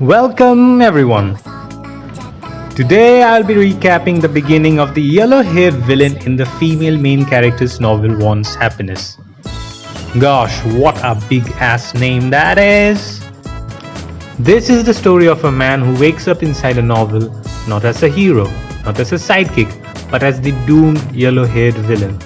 Welcome everyone. Today I'll be recapping the beginning of the yellow-haired villain in the female main character's novel Once Happiness. Gosh, what a big ass name that is! This is the story of a man who wakes up inside a novel not as a hero, not as a sidekick, but as the doomed yellow-haired villain.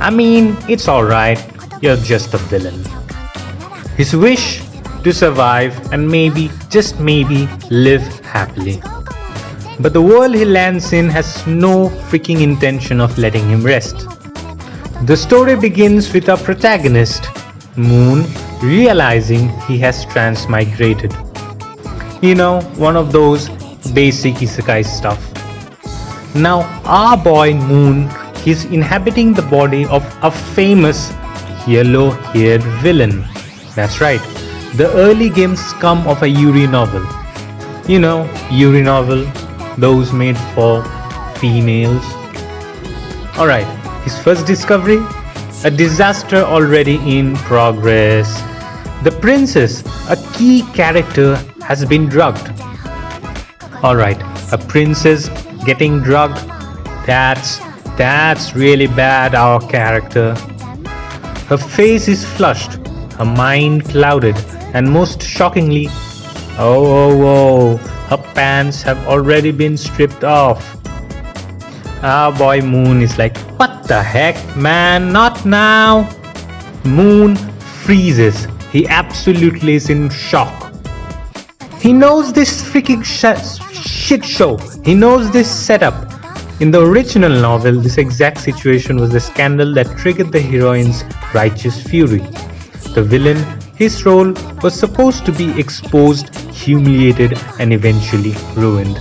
I mean, it's alright, you're just a villain. His wish to survive and maybe, just maybe, live happily. But the world he lands in has no freaking intention of letting him rest. The story begins with our protagonist, Moon, realizing he has transmigrated. You know, one of those basic isekai stuff. Now, our boy Moon, he's inhabiting the body of a famous yellow-haired villain. That's right. The early games come of a Yuri novel. You know, Yuri novel, those made for females. Alright, his first discovery? A disaster already in progress. The princess, a key character, has been drugged. Alright, a princess getting drugged? That's really bad, our character. Her face is flushed, her mind clouded, and most shockingly, her pants have already been stripped off. Our boy Moon is like, what the heck, man, not now. Moon freezes. He absolutely is in shock. He knows this freaking shit show. He knows this setup. In the original novel, this exact situation was the scandal that triggered the heroine's righteous fury. The villain, his role was supposed to be exposed, humiliated, and eventually ruined.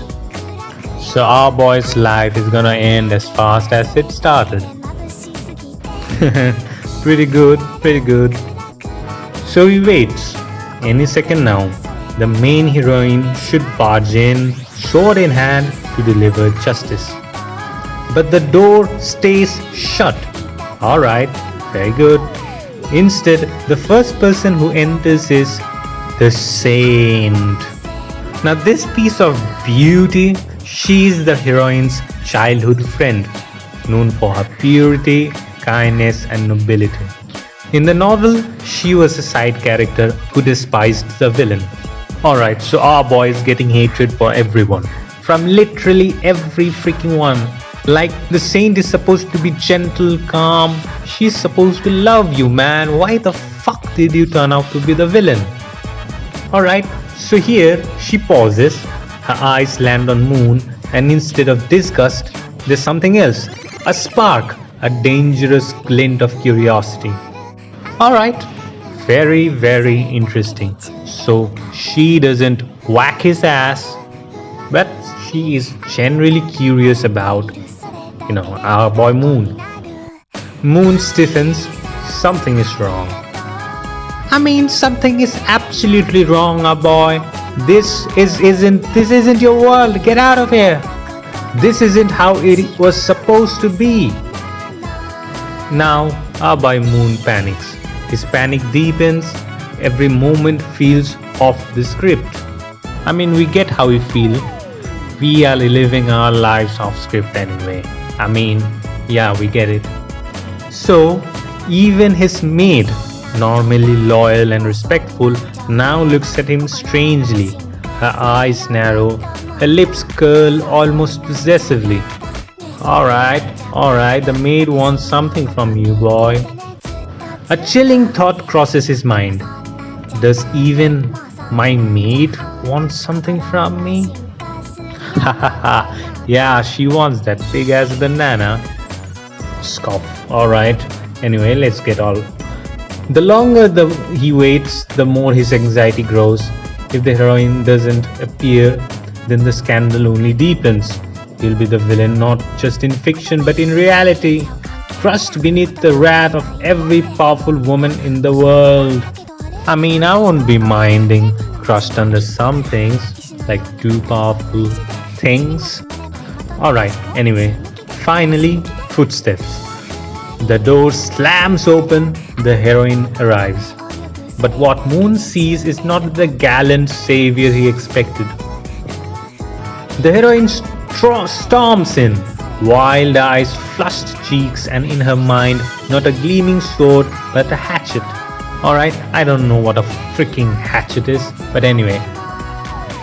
So our boy's life is gonna end as fast as it started. Pretty good. So he waits. Any second now, the main heroine should barge in, sword in hand, to deliver justice. But the door stays shut. Alright, very good. Instead, the first person who enters is the saint. Now this piece of beauty, she's the heroine's childhood friend, known for her purity, kindness and nobility. In the novel, she was a side character who despised the villain. Alright, so our boy is getting hatred for everyone. From literally every freaking one. Like, the saint is supposed to be gentle, calm. She's supposed to love you, man. Why the fuck did you turn out to be the villain? Alright, so here she pauses. Her eyes land on Moon, and instead of disgust, there's something else. A spark, a dangerous glint of curiosity. Alright, very interesting. So she doesn't whack his ass, but she is generally curious about, our boy Moon. Moon stiffens. Something is wrong. I mean, something is absolutely wrong, our boy. This isn't your world. Get out of here. This isn't how it was supposed to be. Now, our boy Moon panics. His panic deepens. Every moment feels off the script. I mean, we get how we feel. We are living our lives off script anyway. I mean, yeah, we get it. So, even his maid, normally loyal and respectful, now looks at him strangely. Her eyes narrow, her lips curl almost possessively. Alright, the maid wants something from you, boy. A chilling thought crosses his mind. Does even my maid want something from me? Yeah, she wants that big ass banana. Scoff. Alright. Anyway, let's get all. The longer he waits, the more his anxiety grows. If the heroine doesn't appear, then the scandal only deepens. He'll be the villain not just in fiction but in reality, crushed beneath the wrath of every powerful woman in the world. I mean, I won't be minding crushed under some things, like too powerful things. Alright, anyway, finally, footsteps. The door slams open, the heroine arrives. But what Moon sees is not the gallant savior he expected. The heroine storms in, wild eyes, flushed cheeks, and in her mind, not a gleaming sword, but a hatchet. Alright, I don't know what a freaking hatchet is, but anyway.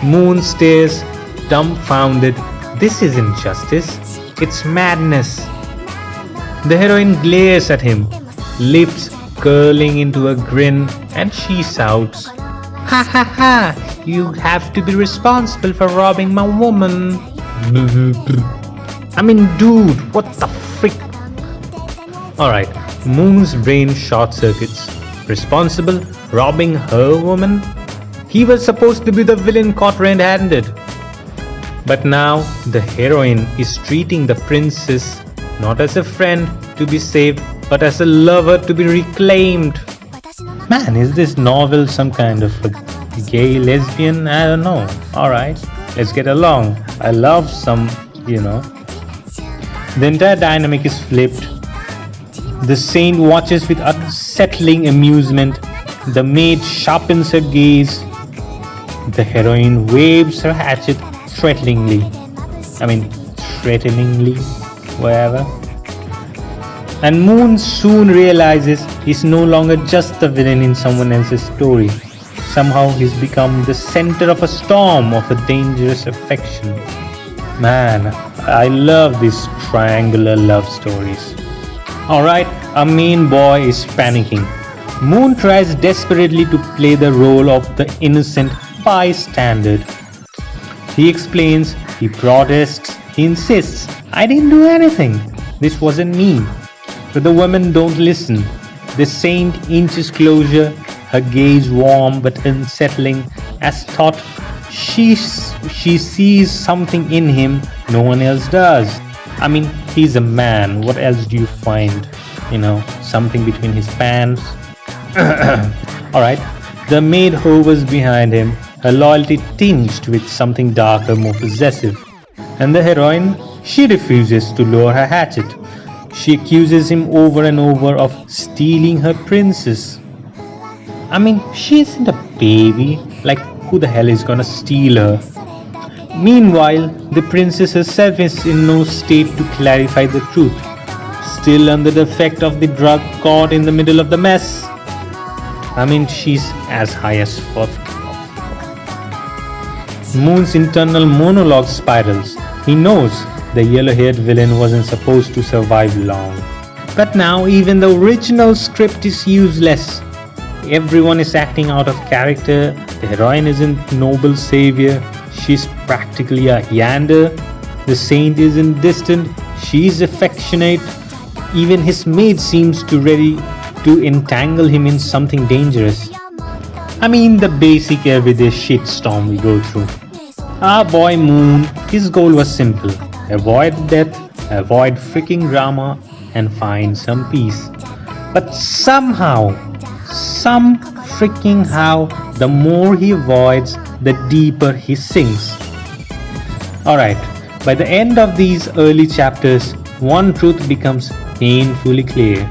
Moon stares, dumbfounded. This isn't justice, it's madness. The heroine glares at him, lips curling into a grin, and she shouts, "Ha ha ha! You have to be responsible for robbing my woman." I mean, dude, what the frick? Alright, Moon's brain short circuits. Responsible? Robbing her woman? He was supposed to be the villain caught red-handed. But now, the heroine is treating the princess not as a friend to be saved, but as a lover to be reclaimed. Man, is this novel some kind of a gay lesbian? I don't know. Alright, let's get along. I love some, The entire dynamic is flipped. The saint watches with unsettling amusement. The maid sharpens her gaze. The heroine waves her hatchet threateningly. Wherever. And Moon soon realizes he's no longer just the villain in someone else's story. Somehow he's become the center of a storm of a dangerous affection. Man, I love these triangular love stories. Alright, our main boy is panicking. Moon tries desperately to play the role of the innocent bystander. He explains, he protests, he insists, "I didn't do anything. This wasn't me." But the women don't listen. The saint inches closer, her gaze warm but unsettling, as thought she sees something in him no one else does. He's a man. What else do you find? Something between his pants. Alright, the maid hovers behind him, her loyalty tinged with something darker, more possessive. And the heroine, she refuses to lower her hatchet. She accuses him over and over of stealing her princess. She isn't a baby. Like, who the hell is gonna steal her? Meanwhile, the princess herself is in no state to clarify the truth. Still under the effect of the drug, caught in the middle of the mess. She's as high as fuck. Moon's internal monologue spirals. He knows the yellow-haired villain wasn't supposed to survive long. But now even the original script is useless. Everyone is acting out of character. The heroine isn't noble savior. She's practically a yander. The saint isn't distant. She's affectionate. Even his maid seems to ready to entangle him in something dangerous. The basic everyday shitstorm we go through. Our boy Moon, his goal was simple. Avoid death, avoid freaking drama, and find some peace. But somehow, the more he avoids, the deeper he sinks. Alright, by the end of these early chapters, one truth becomes painfully clear.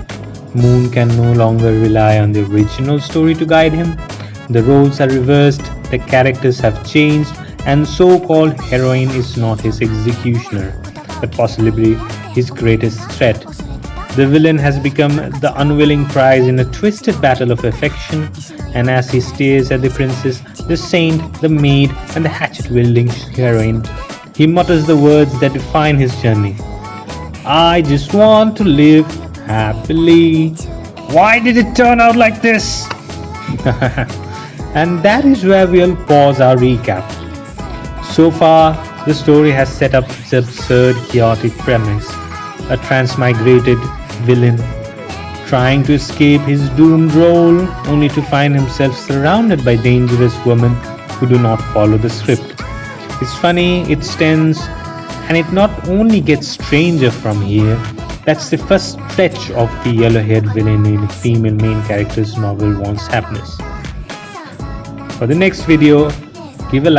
Moon can no longer rely on the original story to guide him. The roles are reversed, the characters have changed, and so-called heroine is not his executioner, but possibly his greatest threat. The villain has become the unwilling prize in a twisted battle of affection, and as he stares at the princess, the saint, the maid, and the hatchet-wielding heroine, he mutters the words that define his journey. "I just want to live happily. Why did it turn out like this?" And that is where we'll pause our recap. So far, the story has set up its absurd, chaotic premise. A transmigrated villain trying to escape his doomed role, only to find himself surrounded by dangerous women who do not follow the script. It's funny, it's tense, and it not only gets stranger from here. That's the first stretch of the yellow-haired villain in a female main character's novel wants happiness. For the next video, give a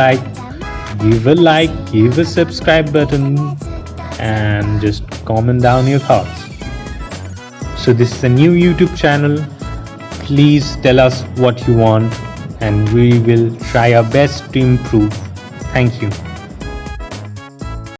subscribe button, and just comment down your thoughts. So this is a new YouTube channel. Please tell us what you want and we will try our best to improve. Thank you.